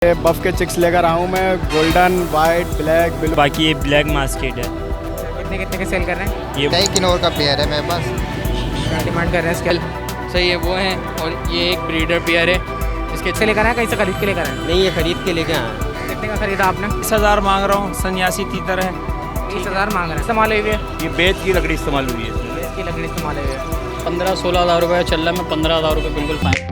ये बफ के चिक्स लेकर आऊँ मैं, गोल्डन, वाइट, ब्लैक, ब्लू। बाकी ये ब्लैक मास्केट है। कितने कितने के सेल कर रहे हैं? ये कई किलोर का पेयर है मेरे पास। क्या डिमांड कर रहे हैं इसके? सही है वो हैं। और ये एक ब्रीडर पेयर है। इसके से लेकर आए कहीं से खरीद के लेकर आए? नहीं, ये खरीद के लेके आए। कितने का खरीदा आपने? 20,000 मांग रहा हूँ। सन्यासी तीतर है। 30,000 मांग रहे हैं। इस्तेमाल हुई है? ये बेत की लकड़ी इस्तेमाल हुई है। इसकी लकड़ी इस्तेमाल हुई है। 15-16 हज़ार रुपये चल रहा है। मैं 15,000 रुपये बिल्कुल फाइन।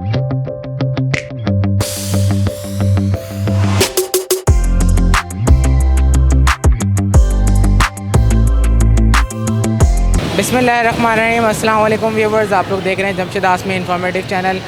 बिस्मिल्लाहिर्रहमानिर्रहीम। अस्सलाम वालेकुम व्यूवर्स, आप लोग देख रहे हैं जमशेद आसमी इंफॉर्मेटिव चैनल।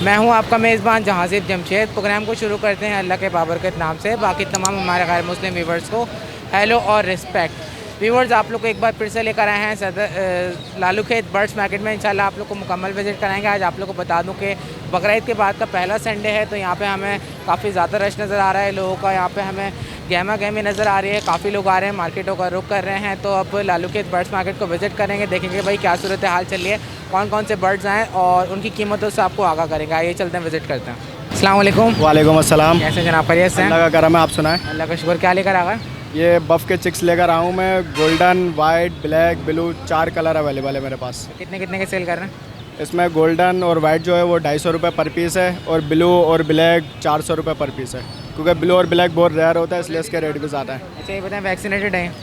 मैं हूं आपका मेज़बान जहाज़िब जमशेद। प्रोग्राम को शुरू करते हैं अल्लाह के बाबरकत नाम से। बाकी तमाम हमारे गैर मुस्लिम व्यूवर्स को हेलो और रिस्पेक्ट। व्यूवर्स, आप लोग को एक बार फिर से लेकर आए हैं सदर लालू खेत बर्ड्स मार्केट में। इंशाल्लाह आप लोग को मुकम्मल विज़िट कराएंगे। आज आप लोग को बता दूं कि बकरीद के बाद का पहला संडे है, तो यहाँ पे हमें काफ़ी ज़्यादा रश नज़र आ रहा है लोगों का। यहाँ पे हमें गहमा गहमी नज़र आ रही है, काफ़ी लोग आ रहे हैं, मार्केटों का रुख कर रहे हैं। तो अब लालू खेत बर्ड्स मार्केट को विज़िट करेंगे, देखेंगे भाई क्या सूरत हाल चल रही है, कौन कौन से बर्ड्स आएँ और उनकी कीमतों से आपको आगाह करेंगे। आइए चलते हैं, विज़िट करते हैं। अस्सलाम वालेकुम। वालेकुम अस्सलाम। कैसे जनाब, खैरियत से हैं? अल्लाह का करम है, आप सुनाएं। अल्लाह का शुक्र। क्या लेकर आ गए? ये बफ के चिक्स लेकर आऊँ मैं, golden, white, black, blue, 4 colour available है मेरे पास। कितने कितने के सेल कर रहे हैं? इसमें गोल्डन और वाइट जो है वो 250 रुपये पर पीस है, और ब्लू और ब्लैक 400 रुपये पर पीस है, क्योंकि ब्लू और ब्लैक बहुत रेयर होता है, इसलिए इसके रेट भी ज़्यादा है। अच्छा, ये बताएं वैक्सीनेटेड हैं?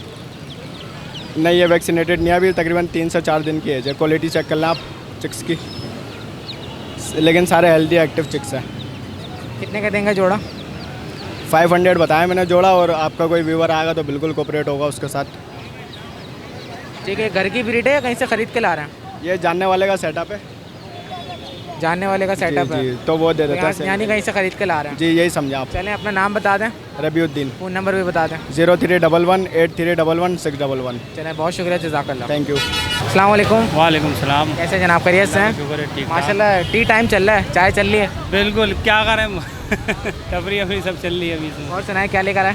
नहीं, ये वैक्सीनेटेड नहीं है, अभी तकरीबन 3 से 4 दिन की एज है। क्वालिटी चेक कर लें आप चिक्स की, लेकिन सारे हेल्दी एक्टिव चिक्स हैं। कितने का देंगे जोड़ा? 500 बताया मैंने जोड़ा, और आपका कोई व्यूवर आएगा तो बिल्कुल कोऑपरेट होगा उसके साथ। ठीक है। घर की ब्रीड है या कहीं से ख़रीद के ला रहे हैं? ये जानने वाले का सेटअप है। जानने वाले का सेटअप है, जी, तो वो दे देता है। यानी कहीं से खरीद के ला रहे हैं? जी, यही समझा आप। चलें, अपना नाम बता दें, रबीउद्दीन। फ़ोन नंबर भी बता दें। 03118311 चलें, बहुत शुक्रिया, जज़ाकल्लाह। Thank you. अस्सलाम वालेकुम। वालेकुम सलाम। कैसे जनाब, खैरियत से हैं? माशाल्लाह, टी टाइम चल रहा है, चाय चल रही है। बिल्कुल, क्या करें तफरी अफरी सब चल रही है अभी से। और सुनाए, क्या लेकर आए?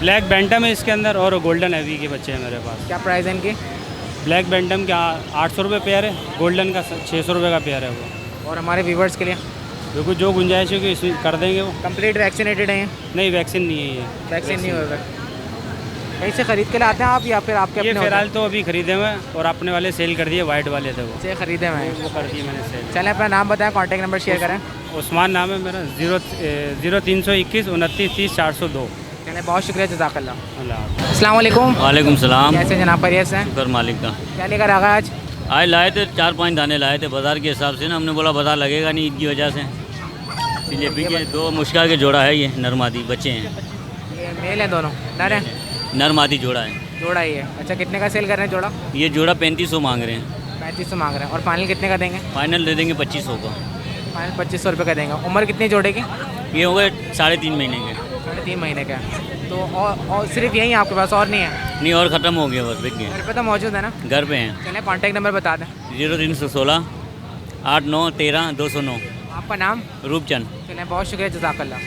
ब्लैक बैंटम है इसके अंदर, और गोल्डन हैवी के बच्चे हैं मेरे पास। क्या प्राइस है इनकी? ब्लैक बैंटम का 800 रुपये पेयर है, गोल्डन का 600 रुपये का पेयर है वो। और हमारे व्यूवर्स के लिए बिल्कुल जो गुंजाइश होगी इसमें कर देंगे वो। कंप्लीट वैक्सीनेटेड हैं? नहीं, वैक्सीन नहीं है ये। वैक्सीन नहीं होगा। कहीं से खरीद के लाते हैं आप या फिर आपके ये अपने फिलहाल तो अभी खरीदे हुए हैं, और अपने वाले सेल कर दिए, वाइट वाले थे वो से खरीदे हुए हैं? वो कर दिए मैंने सेल। चलें, अपना नाम बताएं, कॉन्टैक्ट नंबर शेयर करें। उस्मान नाम है मेरा। 0321 29 30 402। चलें, बहुत शुक्रिया, जज़ाकल्लाह। अल्लाह हाफ़िज़। अस्सलाम वालेकुम। वालेकुम सलाम। कैसे जनाब, खैरियत से हैं? शुक्र मालिक का। क्या लेकर आ गए आज? आज लाए थे 4-5 दाने लाए थे बाज़ार के हिसाब से ना, हमने बोला बाज़ार लगेगा नहीं ईद की वजह से, इसलिए भी के 2 मुश्किल के जोड़ा है। ये नरमादी बच्चे हैं। ये मेल है दोनों? नर है? नरमादी जोड़ा है। जोड़ा ही है। अच्छा, कितने का सेल कर रहे हैं जोड़ा? ये जोड़ा 3500 मांग रहे हैं। 3500 मांग रहे हैं। और फाइनल कितने का देंगे? फाइनल दे देंगे 2500 का। फाइनल 2500 रुपये का देंगे। उम्र कितनी जोड़े की? ये हो गए 3.5 महीने के। 3.5 महीने का। तो और सिर्फ यही आपके पास, और नहीं है? नहीं, और ख़त्म हो गया, बस बिक गए। घर पे तो मौजूद है ना? घर पे हैं। चलें, कॉन्टैक्ट नंबर बता दें। 0316 89 13 209। आपका नाम? रूपचंद। चलें, बहुत शुक्रिया, जज़ाकल्लाह।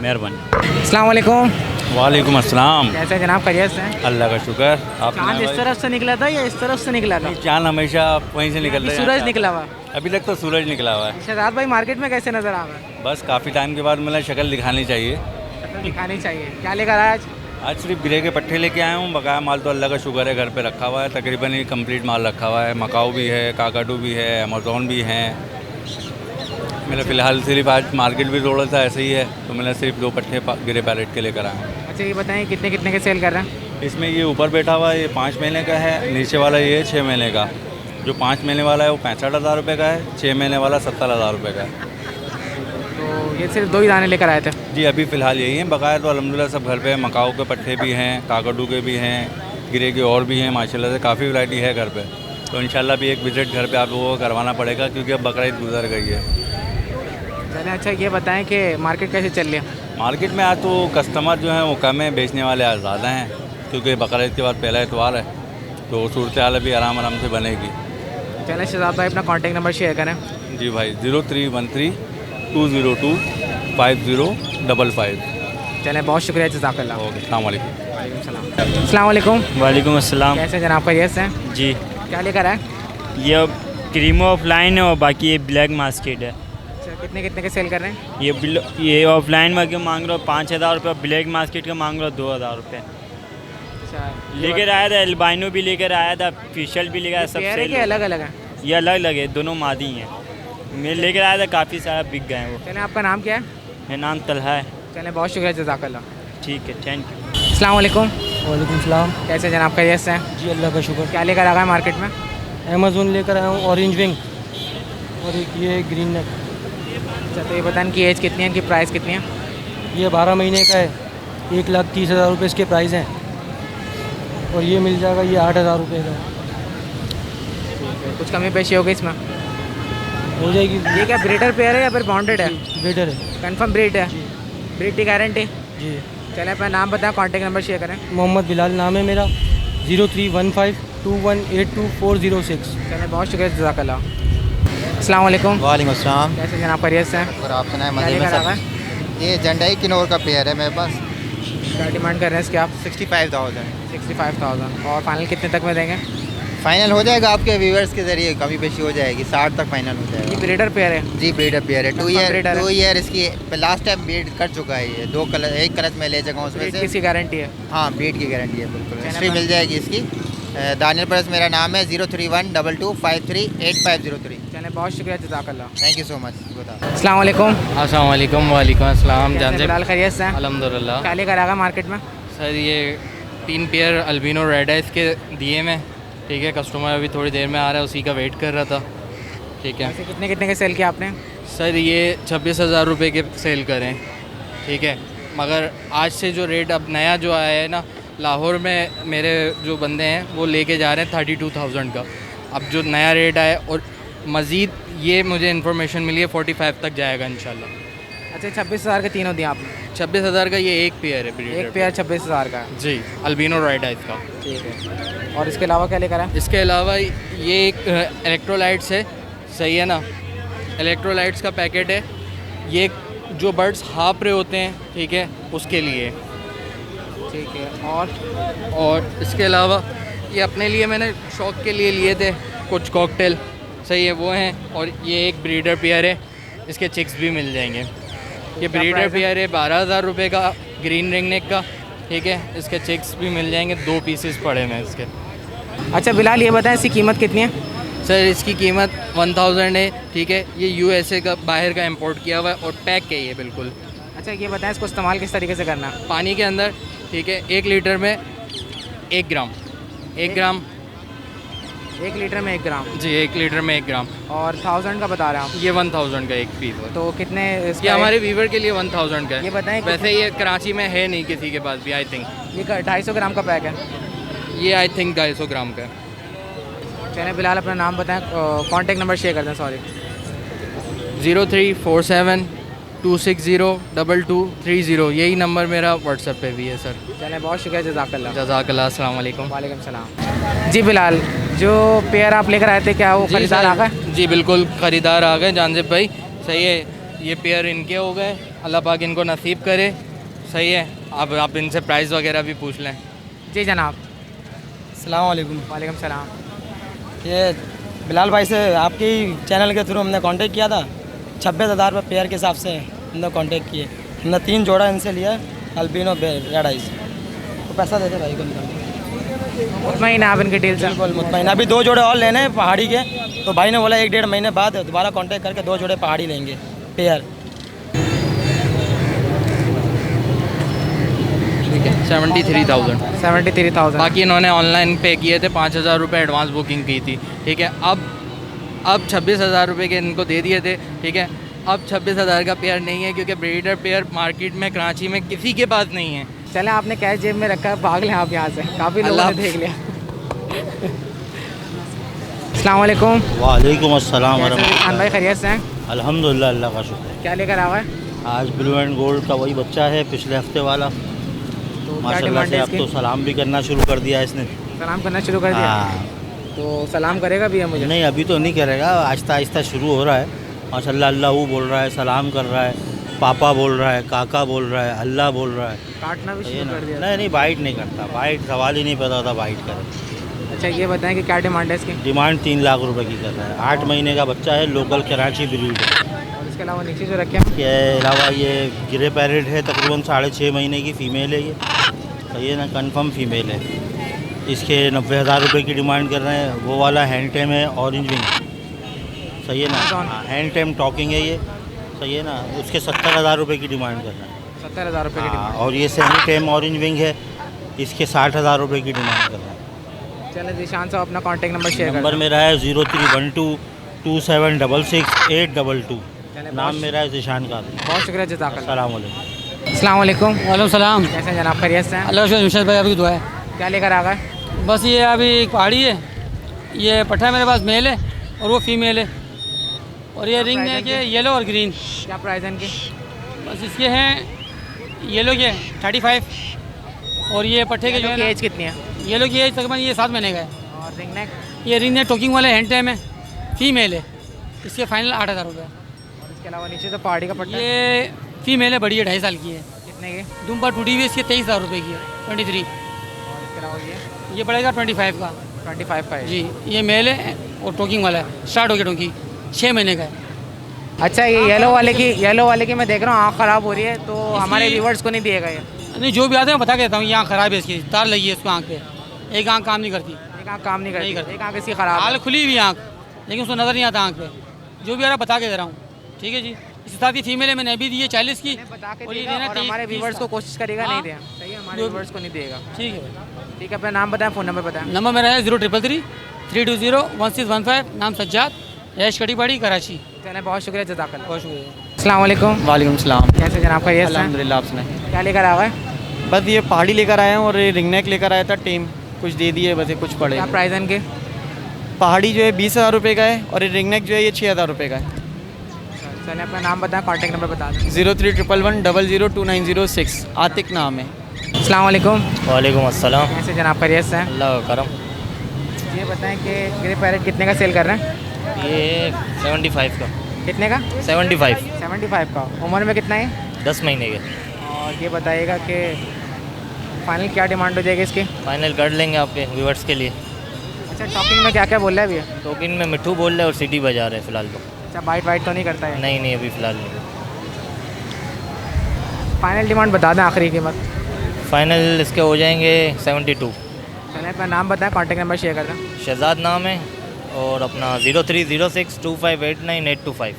मेहरबानी। अस्सलाम वालेकुम। वालेकुम अस्सलाम। कैसे जनाब, खैरियत से हैं? अल्लाह का शुक्र। आप चाँद इस तरफ से निकला था या इस तरफ से निकला था? चांद हमेशा वहीं से निकल रहा है। सूरज निकला हुआ? अभी तक तो सूरज निकला हुआ है। शहजाद भाई, मार्केट में कैसे नज़र आ रहा है? बस काफ़ी टाइम के बाद मतलब शक्ल दिखानी चाहिए। शक्ल दिखानी चाहिए। क्या लेकर आया आज? आज सिर्फ गिरे के पट्टे लेके आया हूँ। बकाया माल तो अल्लाह का शुक्र है घर पे रखा हुआ है, तकरीबन ही कंप्लीट माल रखा हुआ है। मकाऊ भी है, काकाडू भी है, अमेज़ॉन भी हैं। मेरा फ़िलहाल सिर्फ आज मार्केट भी थोड़ा सा ऐसे ही है, तो मैंने सिर्फ 2 पट्टे गिरे पैलेट के लेकर आया हूँ। अच्छा, ये बताएं कितने कितने के सेल कर रहे हैं? इसमें ये ऊपर बैठा हुआ है, ये 5 महीने का है। नीचे वाला ये 6 महीने का। जो 5 महीने वाला है वो 65,000 रुपये का है। 6 महीने वाला 70,000 रुपये का है। तो ये सिर्फ 2 ही दाने लेकर आए थे? जी, अभी फ़िलहाल यही हैं। बकाया तो अल्हम्दुलिल्लाह सब घर पे है। मकाऊ के पट्टे भी हैं, काकड़ू के भी हैं, गिरे के और भी हैं। माशाल्लाह से काफ़ी वैरायटी है घर पे। तो इंशाल्लाह भी एक विज़िट घर पे आप लोगों को करवाना पड़ेगा, क्योंकि अब बकरीद गुजर गई है। चलें, अच्छा ये बताएं कि मार्केट कैसे चल रही है? मार्केट में आज तो कस्टमर जो हैं वो कम है, बेचने वाले आज ज़्यादा हैं, क्योंकि बकरीद के बाद पहला इतवार है, तो सूरत हाल भी आराम आराम से बनेगी। चलें, शहजाद भाई अपना कॉन्टैक्ट नंबर शेयर करें। जी भाई, 0313 202 5055। चलें, बहुत शुक्रिया, जज़ाकल्लाह। ओके, अस्सलाम वालेकुम। अस्सलाम वालेकुम। वालेकुम अस्सलाम। कैसे जनाब, खैरियत से हैं? जी, क्या लेकर आए? ये क्रीमो ऑफलाइन है, और बाकी ये ब्लैक मास्केट है। अच्छा, कितने कितने के सेल कर रहे हैं? ये ऑफलाइन में क्यों मांग रहे हो 5,000 रुपये, ब्लैक मार्केट का मांग रहे हो 2,000 रुपये। अच्छा, लेकर आया था, एल्बाइनो भी लेकर आया था, फिशल भी लेकर आया, सब पेयर है सेल कि अलग अलग है? ये अलग अलग है, दोनों मादी हैं। मैं लेकर आया था, काफ़ी सारा बिक गए हैं वो। चलें, आपका नाम क्या है? मेरा नाम तलहा है। चलें, बहुत शुक्रिया, जज़ाकल्लाह। ठीक है, थैंक यू। अस्सलाम वालेकुम। वालेकुम सलाम। कैसे जनाब, खैरियत से हैं? जी अल्लाह का शुक्र। क्या लेकर आ गए मार्केट में? अमेज़ोन लेकर आया हूँ, ऑरेंज विंग और एक ये ग्रीन नेक। अच्छा, तो ये बताएं कि एज कितनी है, इनकी प्राइस कितनी है? ये 12 महीने का है, 1,30,000 रुपये इसके प्राइस हैं और ये मिल जाएगा ये 8,000 रुपये का कुछ कमी पेशी होगी इसमें? हो जाएगी। ये क्या ब्रीडर पेयर है या फिर बॉन्डेड है? बेटर है कंफर्म ब्रीड है? ब्रीड की गारंटी? जी। चलें, अपना नाम बताएं, कॉन्टेक्ट नंबर शेयर करें। मोहम्मद बिलाल नाम है मेरा, 031521824006। चलें, बहुत शुक्रिया, जज़ाकल्लाह। अस्सलाम वालेकुम। वालेकुम अस्सलाम। कैसे जनाब, खैरियत से हैं? और आप सुनाए क्या मज़े में लेकर आ सब? गए? ये जंडाई किन्नौर का पेयर है मेरे पास। क्या डिमांड कर रहे हैं इसके आप? 65,000 65,000। और फाइनल कितने तक में देंगे? फाइनल हो जाएगा, आपके व्यूवर्स के ज़रिए कमी पेशी हो जाएगी, 60 तक फाइनल हो ये जाएगा। ब्रीडर पेयर है? जी ब्रीडर पेयर है, 2 Confirm breeder है? ईयर इसकी लास्ट टाइम ब्रीड कर चुका है। ये 2 कलर, एक कलर में ले जाऊँगा उसमें ब्रीड से। किसकी गारंटी है? हाँ, ब्रीड की गारंटी है बिल्कुल, चैनल हिस्ट्री पर- मिल जाएगी इसकी। दानियल परस मेरा नाम है, 0312253853। चलें, बहुत शुक्रिया, जज़ाकल्लाह। Thank you so much. अस्सलाम वालेकुम। अस्सलाम वालेकुम। वालेकुम अस्सलाम। कैसे जान से फिलहाल खैरियत से हैं? अल्हम्दुलिल्लाह। क्या लेकर आ गए मार्केट में? सर ये 3 पेयर अल्बिनो रेड है इसके दिए में, ठीक है। कस्टमर अभी थोड़ी देर में आ रहा है, उसी का वेट कर रहा था, ठीक है। ऐसे कितने कितने के सेल किया आपने? सर ये 26,000 रुपये के सेल करें, ठीक है। मगर आज से जो रेट अब नया जो आया है ना, लाहौर में मेरे जो बंदे हैं वो लेके जा रहे हैं 32,000 का। अब जो नया रेट आया और मज़ीद ये मुझे इन्फॉर्मेशन मिली है 45 तक जाएगा इंशाल्लाह। अच्छा, 26,000 के तीनों दिए आपने? 26,000 का ये एक पेयर है, ब्रीडर एक पेयर 26,000 का है? जी, अल्बिनो रेड है इसका। ठीक है। और इसके अलावा क्या लेकर आए? इसके अलावा ये एक इलेक्ट्रोलाइट्स है, सही है ना, इलेक्ट्रोलाइट्स का पैकेट है। ये जो बर्ड्स हाँप रहे होते हैं, ठीक है, उसके लिए। ठीक है। और इसके अलावा ये अपने लिए मैंने शौक के लिए लिए थे कुछ कॉकटेल, सही है, वो हैं। और ये एक ब्रीडर पेयर है, इसके चिक्स भी मिल जाएंगे। ये ब्रीडर प्राइस है? पेयर है 12,000 रुपये का, ग्रीन रिंग नेक का, ठीक है। इसके चिक्स भी मिल जाएंगे, 2 पीसेस पड़े हैं इसके। अच्छा बिलाल, ये बताएं इसकी कीमत कितनी है? सर इसकी कीमत 1,000 है, ठीक है। ये USA का बाहर का इंपोर्ट किया हुआ है और पैक है ये बिल्कुल। अच्छा, ये बताएं इसको इस्तेमाल किस तरीके से करना है? पानी के अंदर, ठीक है, 1 लीटर में 1 ग्राम, 1 ग्राम। 1 लीटर में 1 ग्राम? जी, 1 लीटर में 1 ग्राम। और 1000 का बता रहे हैं आप? ये 1,000 का एक पीस है। तो कितने ये इसका? हमारे वीवर के लिए 1,000 का है। ये बताएं वैसे ये कराची में है नहीं किसी के पास भी, आई थिंक। ये 250 ग्राम का पैक है? ये आई थिंक 250 ग्राम का है। चलें, बिलाल अपना नाम बताएं, कॉन्टेक्ट नंबर शेयर कर दें। सॉरी। 034726022230, यही नंबर मेरा व्हाट्सएप पे भी है सर। चलें, बहुत शुक्रिया, जज़ाकल्लाह। जज़ाकल्लाह। अस्सलाम वालेकुम। वालेकुम सलाम। जी बिलाल, जो पेयर आप लेकर आए थे, क्या वो खरीदार आ गए? जी बिल्कुल, ख़रीदार आ गए जानजिब भाई, सही है। ये पेयर इनके हो गए, अल्लाह पाक इनको नसीब करे, सही है। अब आप इनसे प्राइस वगैरह भी पूछ लें। जी जनाब। अस्सलाम वालेकुम। वालेकुम सलाम। ये बिलाल भाई से आपके ही चैनल के थ्रू हमने कांटेक्ट किया था, 26,000 रुपये पेयर के हिसाब से हमने कांटेक्ट किए। हमने 3 जोड़ा इनसे लिया, अल्बिनो रेड आइज। तो पैसा देते भाई को निकाल। मुतमईन आप इनकी डील से? बिल्कुल मुतमईन। अभी 2 जोड़े और लेने हैं पहाड़ी के, तो भाई ने बोला 1-1.5 महीने बाद दोबारा कांटेक्ट करके 2 जोड़े पहाड़ी लेंगे पेयर। ठीक है, 73,000। 73,000। बाकी इन्होंने ऑनलाइन पे किए थे, 5,000 रुपये एडवांस बुकिंग की थी, ठीक है। अब 26,000 रुपये के इनको दे दिए थे, ठीक है। अब 26,000 का पेयर नहीं है, क्योंकि ब्रीडर पेयर मार्केट में कराची में किसी के पास नहीं है। चलें, आपने कैश जेब में रखा है, भाग लें आप यहाँ से, काफ़ी लोगों ने देख लिया। अस्सलाम वालेकुम। वालेकुम अस्सलाम कैसे हैं खान भाई, खैरियत से हैं? अल्हम्दुलिल्लाह, अल्लाह का शुक्र है। क्या लेकर आवा है? आज ब्लू एंड गोल्ड का वही बच्चा है पिछले हफ्ते वाला। तो क्या माशाल्लाह डिमांड से है अब तो इसकी? सलाम भी करना शुरू कर दिया इसने। सलाम करना शुरू कर दिया? हाँ। तो सलाम करेगा भी है मुझे? नहीं, अभी तो नहीं करेगा, आहिस्ता आहिस्ता शुरू हो रहा है। माशाल्लाह अल्लाह बोल रहा है, सलाम कर रहा है, पापा बोल रहा है, काका बोल रहा है, अल्लाह बोल रहा है। काटना भी ये शुरू ना, कर दिया? नहीं बाइट नहीं करता, बाइट सवाल ही नहीं पैदा होता बाइट करे। अच्छा, ये बताएं कि क्या डिमांड है इसकी? डिमांड 3 लाख रुपए की कर रहा है। 8 महीने का बच्चा है, लोकल कराची ब्रीड है। और इसके अलावा नीचे जो रखे हैं, के अलावा ये ग्रे पैरेट है, तकरीबन 6.5 महीने की फ़ीमेल है ये, सही है ना, कंफर्म फ़ीमेल है। इसके 90,000 रुपये की डिमांड कर रहे हैं। वो वाला हैंड टेम है, ऑरेंज विंग, सही है ना, हाँ, हैंड टेम टॉकिंग है ये, सही है ना, उसके 70,000 रुपये की डिमांड कर रहे हैं। 70,000 रुपये की डिमांड। और ये सेमी टेम ऑरेंज विंग है, इसके 60,000 रुपये की डिमांड कर रहे हैं। चलिए जीशान साहब अपना कॉन्टैक्ट नंबर शेयर नंबर करें। मेरा है 03122766 822। नाम मेरा है ज़ीशान कादरी। बहुत शुक्रिया, जज़ाकल्लाह। अस्सलाम वालेकुम। अस्सलाम वालेकुम। वालेकुम सलाम। कैसे हैं जनाब, खैरियत से हैं? अल्लाह का शुक्र भाई, आपकी दुआ है। क्या लेकर आ गए? बस ये अभी एक पहाड़ी है, ये पट्ठा मेरे पास मेल है और वो फीमेल है, और ये रिंग है कि येलो और ग्रीन। क्या प्राइस है इनकी? बस इसके हैं येलो के 35 और ये पट्ठे के जो है की ना, एज कितनी है? येलो की एज तकरीबन ये 7 महीने का है। और रिंग नेक? ये रिंग है टोकिंग वाले हैंड टाइम है, फीमेल है, इसके फाइनल 8,000 रुपये। और इसके अलावा नीचे तो पहाड़ी का पट्टा है। ये फीमेल है, बड़ी है, 2.5 साल की है। कितने की? दुम्बा टूटी हुई, इसके 23,000 रुपये की है, 23। और इसके अलावा ये पड़ेगा 25 का 25 का है जी। ये मेल है और टोकिंग वाला है, स्टार्ट हो गया टोकिंग, 6 महीने का है। अच्छा, ये येलो वाले की मैं देख रहा हूँ आँख ख़राब हो रही है, तो हमारे व्यूवर्स को नहीं दिएगा ये? नहीं, जो भी आते हैं बता के देता हूँ, ये आँख ख़राब है, इसकी तार लगी है इसको आँख पे, एक आँख काम नहीं करती, एक आँख काम नहीं करती, करती। एक आँख इसकी ख़राब हाल है। खुली हुई आँख, लेकिन उसको नज़र नहीं आता आँख पे। जो भी आ रहा है बता के दे रहा हूँ, ठीक है जी। इसके साथ ही फीमेल है, मैंने अभी दी है 40 की, बता के और ये देगा देना और 23 हमारे व्यूवर्स को कोशिश करेगा हाँ। नहीं देगा। सही है, हमारे व्यूवर्स को नहीं देगा। ठीक है। ठीक है, अपना नाम बताएं, फ़ोन नंबर बताएं। नंबर मेरा है 0333-320-1615, नाम सज्जाद, ऐश कड़ीबाड़ी, कराची। चलें, बहुत शुक्रिया, जज़ाकल्लाह। बहुत शुक्रिया। अस्सलाम वालेकुम। वालेकुम सलाम। कैसे जनाब, खैरियत से हैं? अल्हम्दुलिल्लाह। आपने क्या लेकर आ गए? बस ये पहाड़ी लेकर आए हैं और ये रिंग नेक लेकर आया था, टीम कुछ दे दिए, बस ये कुछ पड़े। क्या प्राइस है इनके? पहाड़ी जो है 20,000 रुपये का है और ये रिंग नेक जो है ये 6,000 रुपये का है। चलें, अपना नाम बताएं, कॉन्टैक्ट नंबर बता दें। 0311100296, आतिक नाम है। अस्सलाम वालेकुम। वालेकुम अस्सलाम। कैसे जनाब, खैरियत से हैं? अल्लाह का करम। ये बताएं कि ग्रे पैरेट कितने का सेल कर रहे हैं? ये 75 का। कितने का? 75, 75 का। उम्र में कितना है? 10 महीने के। और ये बताइएगा कि फाइनल क्या डिमांड हो जाएगी इसकी? फाइनल कर लेंगे आपके व्यूवर्स के लिए। अच्छा, टॉकिंग में क्या क्या बोल रहा है भैया? टोकिन में मिट्ठू बोल रहे हैं और सिटी बजा रहे हैं फ़िलहाल तो। अच्छा, बाइट वाइट तो नहीं करता है? नहीं, अभी फ़िलहाल नहीं। फाइनल डिमांड बता दें, आखिरी कीमत। फाइनल इसके हो जाएंगे 72। चलें, अपना नाम बताएं, कॉन्टैक्ट नंबर शेयर कर दें। शहजाद नाम है और अपना 0306258985।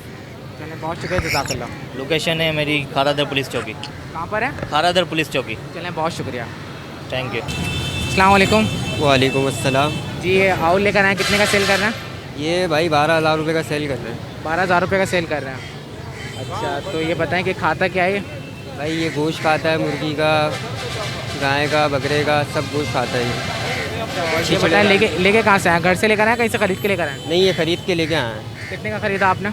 चलें, बहुत शुक्रिया, जज़ाकल्लाह। लोकेशन है मेरी खारादर पुलिस चौकी। कहाँ पर है? खारादर पुलिस चौकी। चलें, बहुत शुक्रिया। Thank you. अस्सलाम वालेकुम। वालेकुम अस्सलाम। जी, ये आउल लेकर आए, कितने का सेल कर रहे हैं? ये भाई 12,000 रुपये का सेल कर रहे हैं। 12,000 रुपये का सेल कर रहे हैं। अच्छा, तो ये बताएं कि खाता क्या है ये? भाई ये गोश्त खाता है, मुर्गी का, गाय का, बकरे का, सब गोश्त खाता है ये। ये बताएं, लेके कहाँ से आए? घर से लेकर आए, कहीं से खरीद के लेकर आए? नहीं, ये ख़रीद के लेके आए हैं। कितने का खरीदा आपने?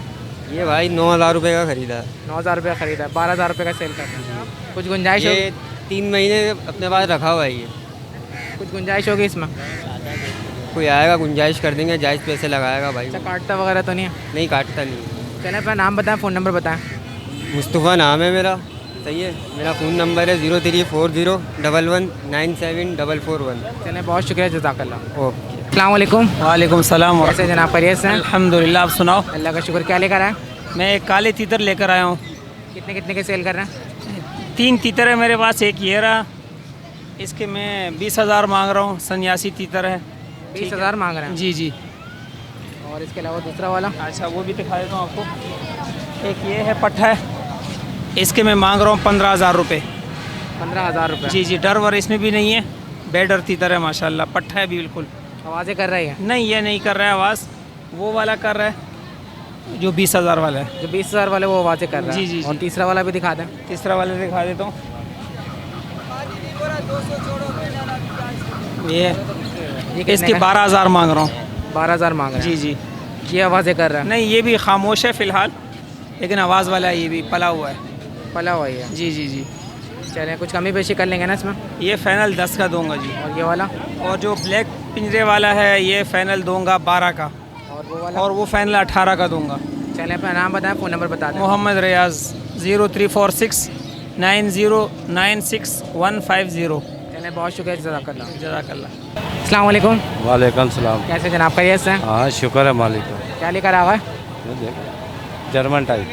ये भाई 9,000 रुपये का ख़रीदा है। 9,000 रुपये का खरीदा है, 12,000 रुपये का सेल कर रहे हैं। कुछ गुंजाइश ये होगी? 3 महीने अपने पास रखा हुआ है ये। कुछ गुंजाइश होगी इसमें? कोई आएगा गुंजाइश कर देंगे, जायज़ पैसे लगाएगा भाई। अच्छा, काटता वगैरह तो नहीं है? नहीं काटता नहीं। चलें, अपना नाम बताएं, फ़ोन नंबर बताएं। मुस्तफ़ा नाम है मेरा, सही है। मेरा फ़ोन नंबर है 034011974441। चलें, बहुत शुक्रिया, जज़ाकल्लाह। ओके। अस्सलाम वालेकुम। वालेकुम सलाम। कैसे जनाब, खैरियत से हैं? अल्हम्दुलिल्लाह। आप सुनाओ। अल्लाह का शुक्र। क्या लेकर आए? मैं एक काले तीतर लेकर आया हूँ। कितने कितने के सेल कर रहे हैं? 3 तीतर है मेरे पास, एक ये रहा, इसके मैं 20,000 मांग रहा हूँ, सन्यासी तीतर है। 20,000 मांग रहे हैं? जी जी। और इसके अलावा दूसरा वाला? अच्छा, वो भी दिखा देता हूँ आपको। एक ये है पट्ठा है, इसके मैं मांग रहा हूँ 15,000 रुपये। 15,000 रुपये? जी जी। डर वर इसमें भी नहीं है, बेडर तीतर है माशाल्लाह, पट्ठा है भी बिल्कुल। आवाज़ें कर रही है? नहीं, ये नहीं कर रहा है आवाज़, वो वाला कर रहा है जो 20,000 वाला है। जो 20,000 वाले वो आवाज़ें कर रहा है? जी जी। और तीसरा वाला भी दिखा दें। तीसरा वाले दिखा देता हूँ। ये इसके 12,000 मांग रहा हूँ। 12,000 मांग रहे हैं? जी जी। ये आवाज़ें कर रहा है? नहीं, ये भी खामोश है फ़िलहाल, लेकिन आवाज़ वाला है, ये भी पला हुआ है। पला हुआ ही है? जी जी जी। चलें, कुछ कमी पेशी कर लेंगे ना इसमें? ये फ़ाइनल 10 का दूंगा जी। और ये वाला? और जो ब्लैक पिंजरे वाला है ये फ़ाइनल दूंगा 12 का। और वो वाला? और वो फ़ाइनल 18 का दूंगा। चलें, अपना नाम बताएं, फ़ोन नंबर बता दें। मोहम्मद रियाज 03469096 चलें, बहुत शुक्रिया, जज़ाकल्लाह। जज़ाकल्लाह। अस्सलाम वालेकुम। वालेकुम सलाम। कैसे जनाब, खैरियत से हैं? हाँ, शुक्र है मालिक का। क्या लेकर आ गए? German type.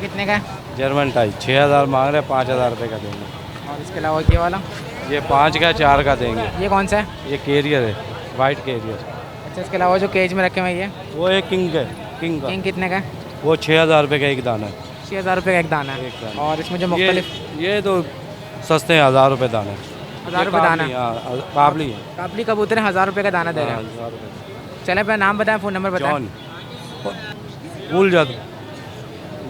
कितने का है? जर्मन टाइप 6000 मांग रहे, 5000 रुपये का देंगे। और इसके अलावा ये वाला? ये 5 का 4 का देंगे। ये कौन सा है? ये कैरियर है, वाइट कैरियर। अच्छा, इसके अलावा जो केज में रखे हुए हैं ये? वो एक किंग है, किंग का। किंग कितने का है? वो 6000 रुपये का एक दाना है। 6000 रुपये का एक दाना है। और इसमें जो मुख्तलिफ ये तो सस्ते हैं, 1000 रुपये दाना। 1000 रुपये दाना? काबली है। काबली कबूतर है, 1000 रुपये का दाना दे रहे हैं। 1000 रुपये। चले अपना नाम बताएं, फ़ोन नंबर बताएं। जॉन, भूल जाता ये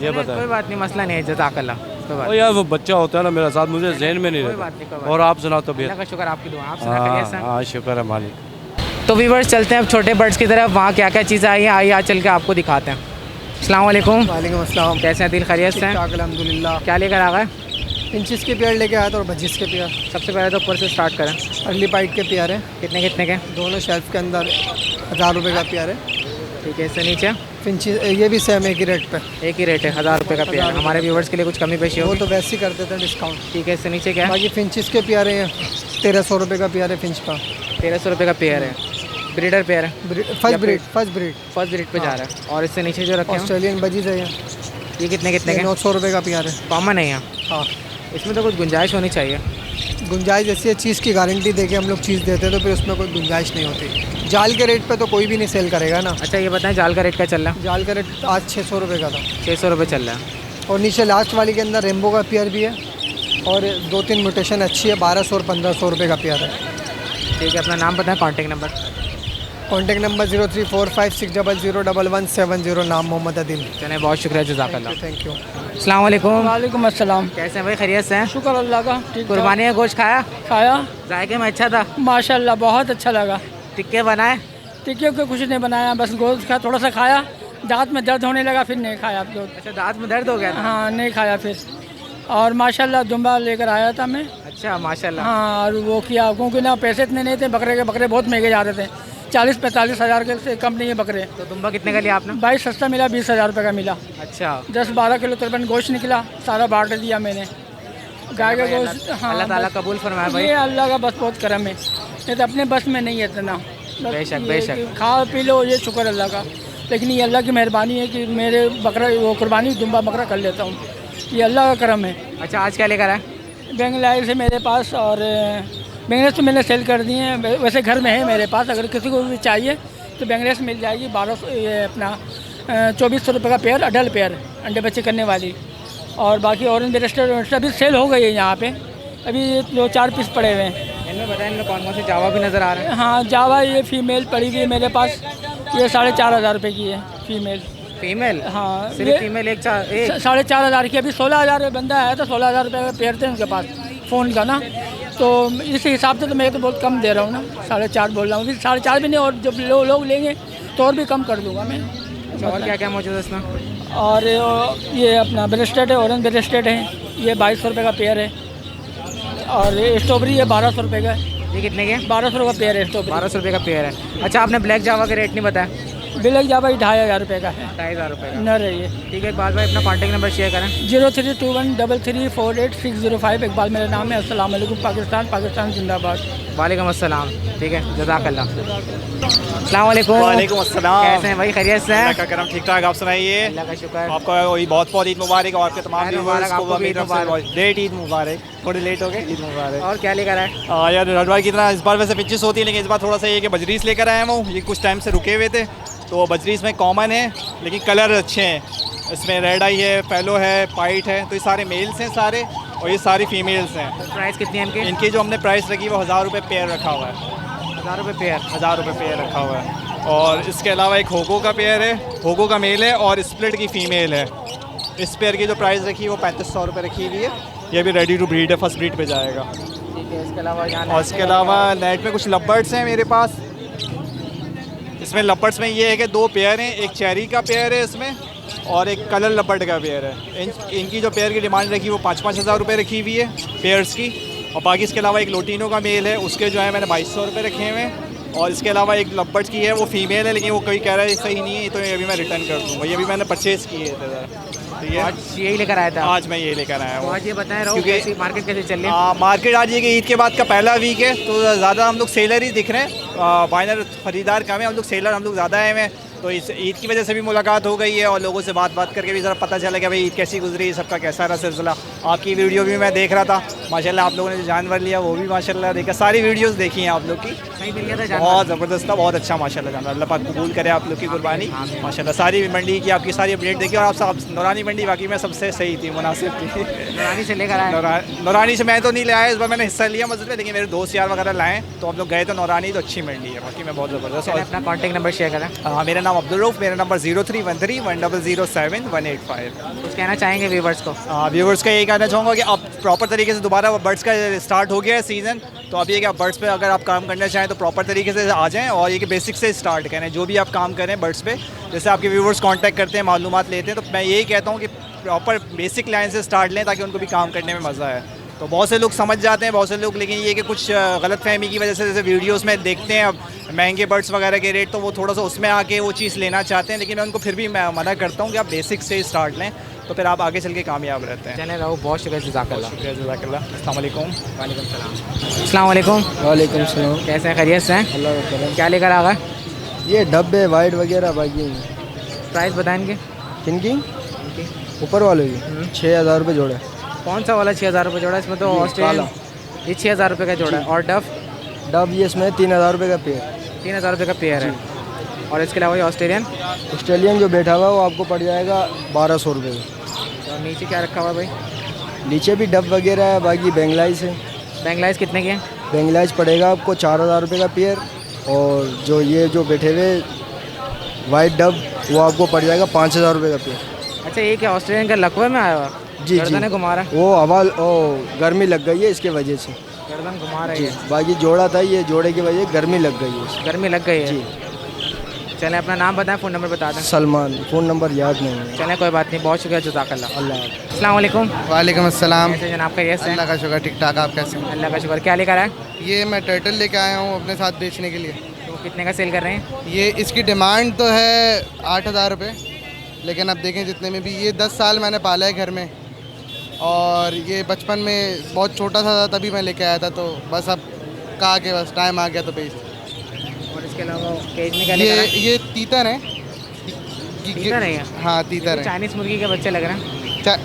नहीं, बता। कोई बात नहीं, मसला नहीं है, जज़ाकल्लाह। कोई बात ओ यार वो बच्चा होता है ना मेरे साथ, मुझे जहन में नहीं कोई बात नहीं, कोई रहता। बात और आप सुनाओ तो अल्लाह का शुक्र, आपकी दुआ। आप सुना खैरियत से? हाँ, शुक्र है मालिक। तो व्यूअर्स चलते हैं अब छोटे बर्ड्स की तरफ, वहाँ क्या क्या चीज़ें आई हैं, आइए आज चल के आपको दिखाते हैं। अस्सलाम वालेकुम। वालेकुम अस्सलाम। कैसे हैं दिल, खैरियत से हैं? अल्हम्दुलिल्लाह। क्या लेकर आ गए? इंचिस के पेयर लेके आया था और बजिस के पेयर। सबसे पहले तो ऊपर से स्टार्ट करें। अर्ली पाइट के पेयर हैं। कितने कितने के? दोनों शेल्फ के अंदर 1000 रुपये का पेयर है। ठीक है, इससे नीचे फिंचिस ये भी सेम एक ही रेट पे। एक ही रेट है, 1000 रुपये का पेयर। हमारे व्यूवर्स के लिए कुछ कमी पेशी वो होगी? तो वैसे ही कर देते हैं डिस्काउंट। ठीक है, इससे नीचे क्या है? बाकी फिंचिस के पेयर हैं, 1300 रुपये का पेयर है फिंच का। 1300 रुपये का पेयर है, ब्रीडर पेयर है, फर्स्ट ब्रीड फर्स्ट ब्रीड पे जा रहा है। और इससे नीचे जो रखे हैं ऑस्ट्रेलियन बजीज है ये कितने कितने के? 900 रुपये का पेयर है। कॉमन है यहाँ? हाँ, इसमें तो कुछ गुंजाइश होनी चाहिए। गुंजाइश जैसी है, चीज़ की गारंटी देके हम लोग चीज़ देते हैं तो फिर उसमें कोई गुंजाइश नहीं होती। जाल के रेट पे तो कोई भी नहीं सेल करेगा ना। अच्छा, ये बताएं जाल का रेट क्या चल रहा है? जाल का रेट आज 600 रुपये का था। 600 रुपये चल रहा है। और नीचे लास्ट वाली के अंदर रेम्बो का पेयर भी है और 2-3 म्यूटेशन अच्छी है, 1200 और 1500 रुपये का पेयर है। ठीक है, अपना नाम बताएं, कॉन्टेक्ट नंबर। कॉन्टेक्ट नंबर 0345600170, नाम मोहम्मद अदिल। चले, बहुत शुक्रिया, जज़ाकल्लाह। Thank you. अस्सलाम वालेकुम। वालेकुम अस्सलाम। कैसे हैं भाई, खैरियत से हैं? शुक्र अल्लाह का। कुर्बानी का गोश्त खाया? खाया, जायके में अच्छा था? माशाल्लाह बहुत अच्छा लगा। टिक्के बनाए? टिक्के को कुछ नहीं बनाया, बस गोश्त का थोड़ा सा खाया, दांत में दर्द होने लगा, फिर नहीं खाया। अच्छा, दांत में दर्द हो गया था? हाँ, नहीं खाया फिर। और माशाल्लाह दुम्बा लेकर आया था मैं। अच्छा, माशाल्लाह। हाँ, और वो किया, क्योंकि ना पैसे इतने नहीं थे, बकरे बहुत महंगे जा रहे थे, 40-45 हज़ार के से कम नहीं है बकरे। तो दुम्बा कितने का लिया आपने? भाई सस्ता मिला, 20,000 रुपये का मिला। अच्छा, 10-12 किलो तकरीबन गोश्त निकला, सारा बांट दिया मैंने। गाय का गोश्त, हाँ, अल्लाह ताला कबूल फरमाए भाई। ये अल्लाह का बस बहुत करम है, ये तो अपने बस में नहीं है इतना। बस बेशक, ये बेशक। कि खा पी लो, ये शुक्र अल्लाह का। लेकिन ये अल्लाह की मेहरबानी है कि मेरे बकरा वो कुर्बानी दुम्बा बकरा कर लेता हूँ, ये अल्लाह का करम है। अच्छा, आज क्या लेकर आए? बेंगलाइज से मेरे पास, और बेंगलाइज तो मैंने सेल कर दिए हैं, वैसे घर में है मेरे पास, अगर किसी को भी चाहिए तो बेंगलाइज मिल जाएगी। 1200 ये अपना 2400 रुपये का पेयर, अडल पेयर, अंडे बच्चे करने वाली। और बाकी ऑरेंज रेस्टोरेंट अभी सेल हो गई है यहाँ पे, अभी 2-4 पीस पड़े हुए हैं। इनमें बताएं, इनमें कौन कौन से जावा भी नज़र आ रहे हैं? हाँ, जावा ये फीमेल पड़ी हुई है मेरे पास, ये 4,500 रुपये की है फीमेल। फीमेल? हाँ, सिर्फ फीमेल एक 4,500 की। अभी 16,000 बंदा आया था, 16,000 रुपये का पेयर थे उनके पास फ़ोन का ना, तो इस हिसाब से तो मैं तो बहुत कम दे रहा हूँ ना, 4,500 बोल रहा हूँ। 4,500 भी नहीं, और जब लोग लेंगे तो और भी कम कर दूँगा मैं। और क्या क्या मौजूद है इसमें? और ये अपना ब्रेस्टेड है, ऑरेंज ब्रेस्टेड है, ये 2200 रुपये का पेयर है। और ये स्ट्रॉबेरी है, 1200 रुपये का। ये कितने के? 1200 रुपये का पेयर है स्ट्रॉबेरी। 1200 रुपये का पेयर है। अच्छा, आपने ब्लैक जावा का रेट नहीं बताया? ब्लैक जावा 2,500 रुपये का है। 2,500 रुपये का? न रही है। ठीक है, इकबाल भाई अपना कॉन्टेक्ट नंबर शेयर करें। 03213348 इकबाल मेरा नाम है। अस्सलाम वालेकुम। पाकिस्तान जिंदाबाद। वालेकुम अस्सलाम। ठीक है, जज़ाकल्लाह। अस्सलाम वालेकुम। वालेकुम अस्सलाम। कैसे हैं भाई, खैरियत से हैं? अल्लाह का करम, ठीक ठाक। आप सुनाइए। अल्लाह का शुक्र। आपको वही बहुत बहुत ईद मुबारक और आपके तमाम व्यूअर्स को आपको भी ईद मुबारक। लेट ईद मुबारक, थोड़ी लेट हो गए, ईद मुबारक। और क्या लेकर आए? यार हर की तरह इस बार वैसे पिचेस होती है, लेकिन इस बार थोड़ा सा ये कि बजरीस लेकर आया हूँ। ये कुछ टाइम से रुके हुए थे, तो बजरीस में कॉमन है लेकिन कलर अच्छे हैं। इसमें रेड आई है, फेलो है, पाइट है, तो ये सारे मेल्स हैं सारे, और ये सारी फीमेल्स हैं। प्राइस कितनी है इनकी? इनकी जो हमने प्राइस रखी है वो 1000 रुपये पेयर रखा हुआ है। 1000 रुपये पेयर? 1000 रुपये पेयर रखा हुआ है। और इसके अलावा एक होगो का पेयर है, होगो का मेल है, और स्प्लिट की फ़ीमेल है। इस पेयर की जो प्राइस रखी है वो 3500 रुपये रखी हुई है। ये भी रेडी टू ब्रीड है, फर्स्ट ब्रीड पे जाएगा। ठीक है, इसके अलावा और इसके अलावा नेट में कुछ लबर्ड्स हैं मेरे पास। इसमें लबर्ड्स में ये है कि 2 पेयर हैं, एक चेरी का पेयर है इसमें, और एक कलर लबर्ड का पेयर है। इनकी जो पेयर की डिमांड रखी है वो 5-5 हज़ार रुपये रखी हुई है पेयर्स की। और बाकी इसके अलावा एक लोटिनो का मेल है, उसके जो है मैंने 2200 रुपये रखे हुए हैं। और इसके अलावा एक लबर्ड्स की है, वो फीमेल है, लेकिन वो कोई कह रहा है सही नहीं है, तो ये अभी मैं रिटर्न कर दूँगा। ये भी मैंने परचेज़ किए थे ज़रा, तो ये आज यही लेकर आया था? आज मैं ये लेकर आया हूँ। आज ये बताएं रहो, क्योंकि मार्केट कैसे चल रही है? मार्केट आज ये कि ईद के बाद का पहला वीक है, तो ज़्यादा हम लोग सेलर ही दिख रहे हैं। बाइनर ख़रीदार कम है, हम लोग सेलर हम लोग ज़्यादा हैं। तो इस ईद की वजह से भी मुलाकात हो गई है और लोगों से बात करके भी ज़रा पता चला कि भाई ईद कैसी गुजरी, सबका कैसा रहा सिलसिला। आपकी वीडियो भी मैं देख रहा था, माशाल्लाह आप लोगों ने जो जानवर लिया वो भी माशाल्लाह देखा, सारी वीडियोस देखी हैं आप लोग की, सही मिल गया था जानवर? बहुत ज़बरदस्त था, बहुत अच्छा माशाल्लाह जानवर। अल्लाह पाक कबूल करे आप लोग की कुर्बानी माशाल्लाह। सारी मंडी की आपकी सारी अपडेट देखी और आप सब नौरानी मंडी वाकई में सबसे सही थी, मुनासिब थी। नौरानी से लेकर आए? नौरानी से मैं तो नहीं लाया, इस बार मैंने हिस्सा लिया मस्जिद में, लेकिन मेरे दोस्त यार वगैरह लाए तो हम लोग गए तो नौरानी तो अच्छी मंडी है बाकी में, बहुत ज़बरदस्त। और अपना कॉन्टैक्ट नंबर शेयर करें। हाँ, मेरा नाम अब्दुल रऊफ़, मेरा नंबर 03131007 कुछ कहना चाहेंगे व्यूवर्स को? व्यूवर्स का यही कहना चाहूँगा कि अब प्रॉपर तरीके से दोबारा बर्ड्स का स्टार्ट हो गया है सीज़न, तो अब ये कि आप बर्ड्स पे अगर आप काम करना चाहें तो प्रॉपर तरीके से आ जाएं और ये कि बेसिक से स्टार्ट करें। जो भी आप काम करें बर्ड्स पे, जैसे आपके व्यूवर्स कांटेक्ट करते हैं, मालूमात लेते हैं, तो मैं यही कहता हूँ कि प्रॉपर बेसिक लाइन से स्टार्ट लें ताकि उनको भी काम करने में मज़ा आए। तो बहुत से लोग समझ जाते हैं, बहुत से लोग, लेकिन ये कि कुछ गलतफहमी की वजह से जैसे वीडियोस में देखते हैं अब महंगे बर्ड्स वगैरह के रेट, तो वो थोड़ा सा उसमें आके वो चीज़ लेना चाहते हैं, लेकिन मैं उनको फिर भी मैं मना करता हूँ कि आप बेसिक से स्टार्ट लें तो फिर आप आगे चल के कामयाब रहते हैं। चलें रहो, बहुत शुक्रिया, जज़ाकल्लाह। जज़ाकल्लाह। अस्सलाम वालेकुम। वालेकुम सलाम। अस्सलाम वालेकुम। वालेकुम सलाम। कैसे हैं, खैरियत से हैं? अल्लाह का करम। क्या लेकर आ गए? ये डब्बे वाइट वगैरह बाकी प्राइस बताएंगे? किनकी? ऊपर वालों की 6,000 रुपये जोड़ा। कौन सा वाला 6,000 रुपये जोड़ा? इसमें तो ऑस्ट्रेलियन ये 6,000 रुपये का जोड़ा है। और डब ये इसमें 3,000 रुपये का पेयर। 3,000 रुपये का पेयर है। और इसके अलावा ये ऑस्ट्रेलियन जो बैठा हुआ है वो आपको पड़ जाएगा 1,200 रुपये का। और नीचे क्या रखा हुआ है भाई? नीचे भी डब वगैरह है, बाकी बेंगलाइज है। बेंगलाइज कितने के हैं? बेंगलाइज पड़ेगा आपको 4,000 रुपये का पेयर, और जो ये जो बैठे हुए वाइट डब वो आपको पड़ जाएगा 5,000 रुपये का पेयर। अच्छा, ये क्या ऑस्ट्रेलियन का लकवे में आया हुआ? जी गर्दन घुमा रहा है, वो हवा गर्मी लग गई है इसके वजह से गर्दन घुमा रही है। बाकी जोड़ा था, ये जोड़े की वजह गर्मी लग गई है। गर्मी लग गई है जी। चलें, अपना नाम बताएं, फ़ोन नंबर बता दें। सलमान, फ़ोन नंबर याद नहीं है। चलें, कोई बात नहीं, बहुत शुक्रिया, जज़ाकल्लाह। अल्लाह। अस्सलाम वालेकुम। वालेकुम अस्सलाम। कैसे जनाब, खैरियत से? अल्लाह का शुक्र, ठीक ठाक। आप कैसे हैं? अल्लाह का शुक्र। क्या लेकर आए? ये मैं टर्टल लेके आया हूँ अपने साथ बेचने के लिए। तो कितने का सेल कर रहे हैं? ये इसकी डिमांड तो है 8,000 रुपये, लेकिन अब देखें जितने में भी, ये 10 साल मैंने पाला है घर में, और ये बचपन में बहुत छोटा सा था तभी मैं लेके आया था, तो बस अब कहा कि बस टाइम आ गया तो बेच। और इसके अलावा केज में क्या लेकर आए? ये तीतर है। तीतर है? हाँ, तीतर है। चाइनीज़ मुर्गी के बच्चे लग रहे हैं।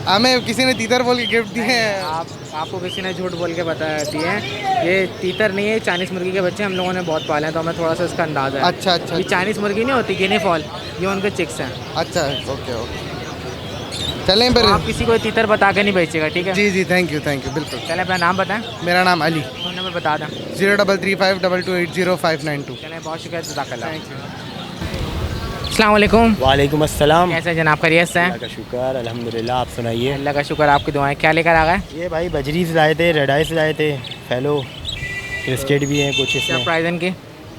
हमें किसी ने तीतर बोल के गिफ्ट दिए हैं। आपको किसी ने झूठ बोल के बता दिए हैं। ये तीतर नहीं है, चाइनीज़ मुर्गी के बच्चे हम लोगों ने बहुत पाले हैं, तो हमें थोड़ा सा इसका अंदाज़ा है। अच्छा अच्छा। ये चाइनीज़ मुर्गी नहीं होती, गिनी फॉल, ये उनके चिक्स हैं। अच्छा, ओके ओके। चलें फिर। आप किसी को तीतर बता के नहीं बेचेगा, ठीक है? जी, थैंक यू बिल्कुल। चलें, अपना नाम बताएं। मेरा नाम अली। फ़ोन नंबर बता दें। 03352280,592। चलें, बहुत शुक्रिया, जज़ाकल्लाह। अस्सलाम वालेकुम। वालेकुम अस्सलाम। कैसे जनाब, खैरियत से हैं? अल्लाह का शुक्र, अल्हम्दुलिल्लाह। आप सुनाइए। अल्लाह का शुक्र, आपकी दुआएं। क्या लेकर आ गए? ये भाई बजरी से लाए थे, रेड आई से लाए थे, फेलो क्रिस्टेड भी हैं कुछ क्या इसमें। प्राइस इनकी?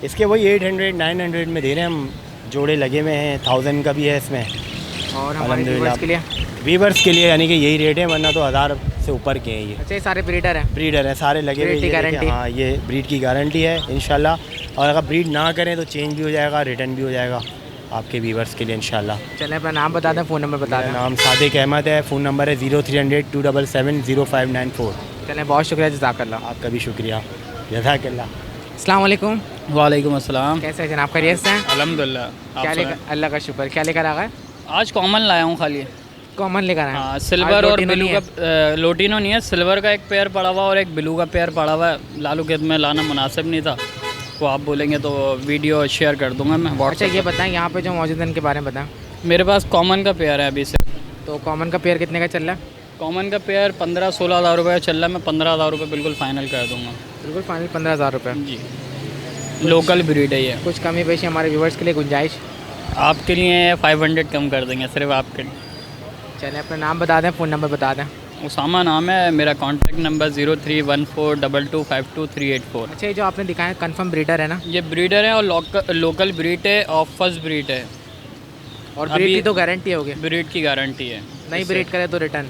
इसके वही 800-900 में दे रहे हैं हम। जोड़े लगे हुए हैं, 1000 का भी है इसमें। और हमारे व्यूअर्स के लिए? वीवर्स के लिए यानी कि यही रेट है, वरना तो 1000 से ऊपर के हैं ये। अच्छा, ये सारे ब्रीडर हैं? ब्रीडर हैं सारे लगे हुए। ब्रीड की गारंटी? हाँ, ये ब्रीड की गारंटी है इंशाल्लाह, और अगर ब्रीड ना करें तो चेंज भी हो जाएगा, रिटर्न भी हो जाएगा आपके व्यूवर्स के लिए इंशाल्लाह। चलें, अपना नाम बता दें, फ़ोन नंबर बता दें। नाम सादिक अहमद है, फ़ोन नंबर है 0300-277-0594। चलें, बहुत शुक्रिया, जज़ाकल्लाह। आपका भी शुक्रिया, जज़ाकल्लाह। अस्सलाम वालेकुम। वालेकुम अस्सलाम। कैसे हैं जनाब, खैरियत से हैं? अल्हम्दुलिल्लाह। क्या लेकर? अल्लाह का शुक्र। क्या लेकर आ गए? आज कॉमन लाया हूँ खाली। कॉमन लेकर आए? हाँ, सिल्वर और ब्लू का। लोटिनो नहीं है, सिल्वर का एक पेयर पड़ा हुआ और एक ब्लू का पेयर पड़ा हुआ है। लालू खेत में लाना मुनासिब नहीं था, वो आप बोलेंगे तो वीडियो शेयर कर दूंगा मैं। अच्छा, ये बताएं यहाँ पे जो मौजूद है इनके बारे में बताएं। मेरे पास कॉमन का पेयर है अभी से। तो कॉमन का पेयर कितने का चल रहा है? कॉमन का पेयर 15-16 हज़ार रुपये चल रहा है। मैं 15,000 रुपये बिल्कुल फ़ाइनल कर दूँगा। बिल्कुल फाइनल 15,000 रुपये? जी। लोकल ब्रीड है ये। कुछ कमी पेशी हमारे व्यूवर्स के लिए गुंजाइश? आपके लिए 500 कम कर देंगे सिर्फ आपके लिए। चलें, अपना नाम बता दें, फ़ोन नंबर बता दें। उसामा नाम है मेरा। कॉन्टैक्ट नंबर 0314225238 अच्छा, ये जो आपने दिखाया कंफर्म ब्रीडर है ना? ये ब्रीडर है और लोकल ब्रीड है और फर्स्ट ब्रीड है। और ब्रीड की तो गारंटी होगी? ब्रीड की गारंटी है। नहीं ब्रीड करे तो रिटर्न?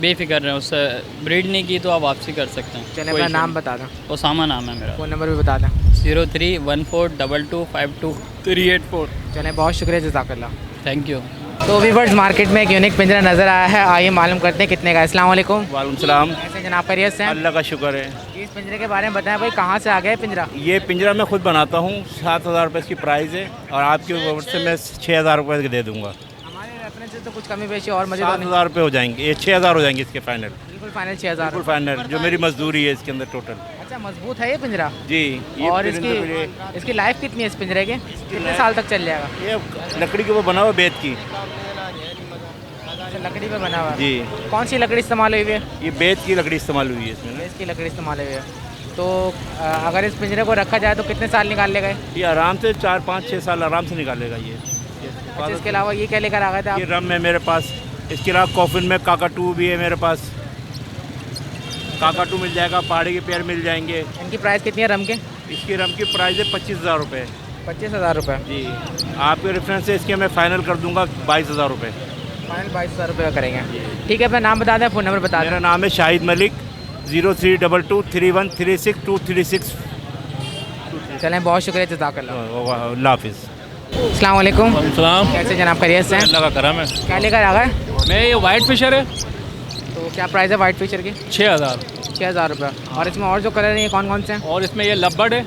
बेफिक्र रहे, उससे ब्रीड नहीं की तो आप वापसी कर सकते हैं। चलें, अपना नाम बता दें। उसामा नाम है मेरा। फ़ोन नंबर भी बता दें। 0314225238 चलें, बहुत शुक्रिया, जज़ाकल्लाह। Thank you. तो वीवर्स मार्केट में एक यूनिक पिंजरा नज़र आया है, आइए मालूम करते हैं कितने का। अस्सलाम वालेकुम। वालेकुम सलाम। कैसे जनाब, खैरियत से हैं? अल्लाह का शुक्र है। इस पिंजरे के बारे में बताएं भाई, कहाँ से आ गया है पिंजरा? ये पिंजरा मैं खुद बनाता हूँ, 7,000 रुपये इसकी प्राइस है और आपके ऊपर से मैं 6,000 रुपये के दे दूँगा। हमारे रेफरेंस से तो कुछ कमी पेशी और मज़े 7,000 रुपये हो जाएंगे, ये 6,000 हो जाएंगे इसके फाइनल। बिल्कुल फाइनल 6,000। बिल्कुल फाइनल, जो मेरी मजदूरी है इसके अंदर टोटल। अच्छा, मजबूत है ये पिंजरा जी। ये और इसकी लाइफ कितनी है इस पिंजरे के? कितने साल तक चल जाएगा? ये लकड़ी के वो बना हुआ बेत की। अच्छा, लकड़ी पे बना हुआ है। जी। कौन सी लकड़ी इस्तेमाल हुई है? ये बेत की लकड़ी इस्तेमाल हुई है इसमें। इसकी लकड़ी इस्तेमाल हुई है। तो अगर इस पिंजरे को रखा जाए तो कितने साल निकाल लेगा ये? आराम से 4, 5, 6 साल आराम से निकालेगा ये। अच्छा, इसके अलावा ये क्या लेकर आ गए थे आप? ये रम है मेरे पास, इसके अलावा कॉफिन में काकाटू भी है मेरे पास। काकाटू मिल जाएगा, पहाड़ी के पेड़ मिल जाएंगे। इनकी प्राइस कितनी है रम के? इसकी रम की प्राइस है 25,000 रुपये। 25,000 रुपये जी। आपके रेफरेंस से इसके मैं फ़ाइनल कर दूंगा 22,000 रुपये। फाइनल 22,000 रुपये का करेंगे। ठीक है, अपना नाम बता दें, फ़ोन नंबर बता दें। मेरा नाम है शाहिद मलिक, 03223136 चलें, बहुत शुक्रिया, जज़ाकल्लाह। अल्लाह हाफिज़। अस्सलाम वालेकुम। सलाम। कैसे जनाब, खैरियत से हैं? अल्लाह का करम है। क्या लेकर आ गए? मैं ये वाइट फिशर है। तो क्या प्राइस है वाइट फिशर की? 6,000। 6,000 रुपये। और इसमें और जो कलर हैं ये कौन कौन से हैं? और इसमें ये लब्बड़ है।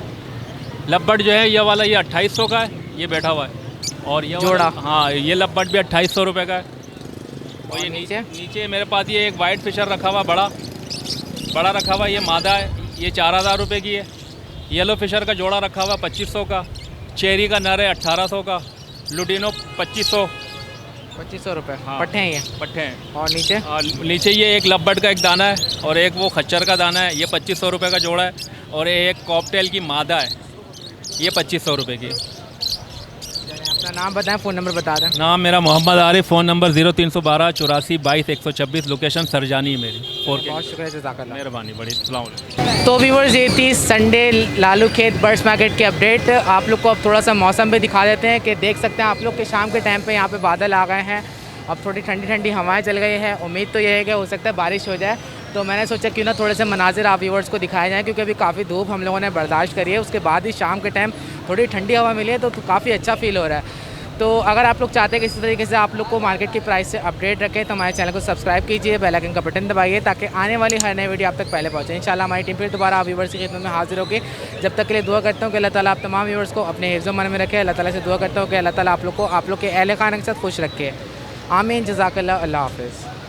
लब्बड़ जो है ये वाला, ये 2800 का है, ये बैठा हुआ है। और ये जोड़ा? हाँ, ये लब्बड़ भी 2800 रुपये का है। और ये नीचे मेरे पास ये एक वाइट फिशर रखा हुआ, बड़ा रखा हुआ, ये मादा है, ये 4,000 रुपये की है। येलो फिशर का जोड़ा रखा हुआ 2500 का। चेरी का नर है 1800 का। लुटिनो 2500 रुपये। हाँ, पट्टे हैं ये? पट्टे हैं। और नीचे? नीचे ये एक लब्बड़ का एक दाना है और एक वो खच्चर का दाना है, ये 2500 रुपये का जोड़ा है। और एक कॉकटेल की मादा है, ये 2500 रुपये की। अपना नाम बताएं, फ़ोन नंबर बता दें। नाम मेरा Mohammad Arif, phone number 0312 84 22 126, location Surjani है मेरी। बहुत शुक्रिया, जज़ाकल्लाह। मेहरबानी बड़ी। अस्सलाम वालेकुम। तो व्यूअर्स, ये थी संडे लालू खेत बर्ड्स मार्केट की अपडेट। आप लोग को अब थोड़ा सा मौसम भी दिखा देते हैं कि देख सकते हैं आप लोग कि शाम के टाइम पे यहाँ पे बादल आ गए हैं। अब थोड़ी ठंडी ठंडी हवाएं चल गई है। उम्मीद तो ये है कि हो सकता है बारिश हो जाए। तो मैंने सोचा क्यों ना थोड़े से मनाजिर आप व्यूअर्स को दिखाए जाएँ, क्योंकि अभी काफ़ी धूप हम लोगों ने बर्दाश्त करी है। उसके बाद ही शाम के टाइम थोड़ी ठंडी हवा मिली है तो काफ़ी अच्छा फील हो रहा है। तो अगर आप लोग चाहते हैं कि इसी तरीके से आप लोग को मार्केट की प्राइस से अपडेट रखें तो हमारे चैनल को सब्सक्राइब कीजिए, बेल आइकन का बटन दबाइए ताकि आने वाली हर नई वीडियो आप तक पहले पहुंचे। इंशाल्लाह हमारी टीम फिर दोबारा आप व्यूअर्स की खिदमत में हाजिर होगी। जब तक के लिए दुआ करता हूँ कि अल्लाह ताला आप तमाम व्यूअर्स को अपने हिफ्ज़ मन में रखे। अल्लाह ताला से दुआ करता हूँ कि अल्लाह ताला आप लोग को, आप लोग के अहल खाना के साथ खुश रखे। आमीन, जज़ाकल्लाह, अल्लाह हाफ़िज़।